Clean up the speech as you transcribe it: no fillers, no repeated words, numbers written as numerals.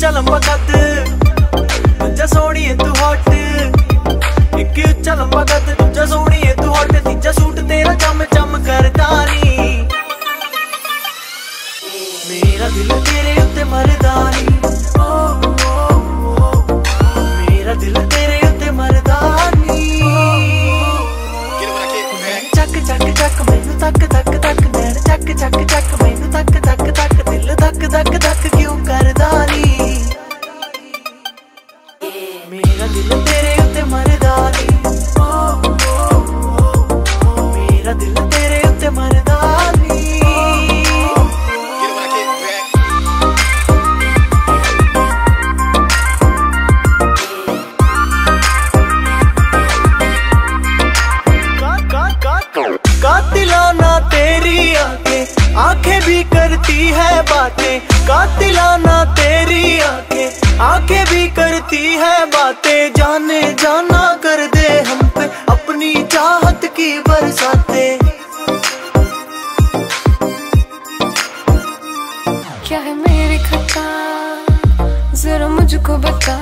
उच्चा लंबा कद दूजा सोहनी है तू हॉट, एक उच्चा लंबा कद दूजा सोहनी है तू हॉट, तीजा सूट तेरा चम चम करदा नी, मेरा दिल तेरे उत्ते मरदा नी, मेरा दिल तेरे उत्ते मरदा नी। चक चक चक मैनू तक तक तक नैन चक चक चक मैनू तक तक तक दिल धक धक धक क्यों करदा नी, मेरा दिल तेरे उत्ते मरदा नी, मेरा दिल तेरे उत्ते मरदा नी। कातिलाना तेरी आंखें आंखें भी करती है बातें, कातिलाना तेरी आंखें भी करती है बातें, जाने जाना कर दे हम पे अपनी चाहत की बरसातें। क्या है मेरी खता जरा मुझको बता,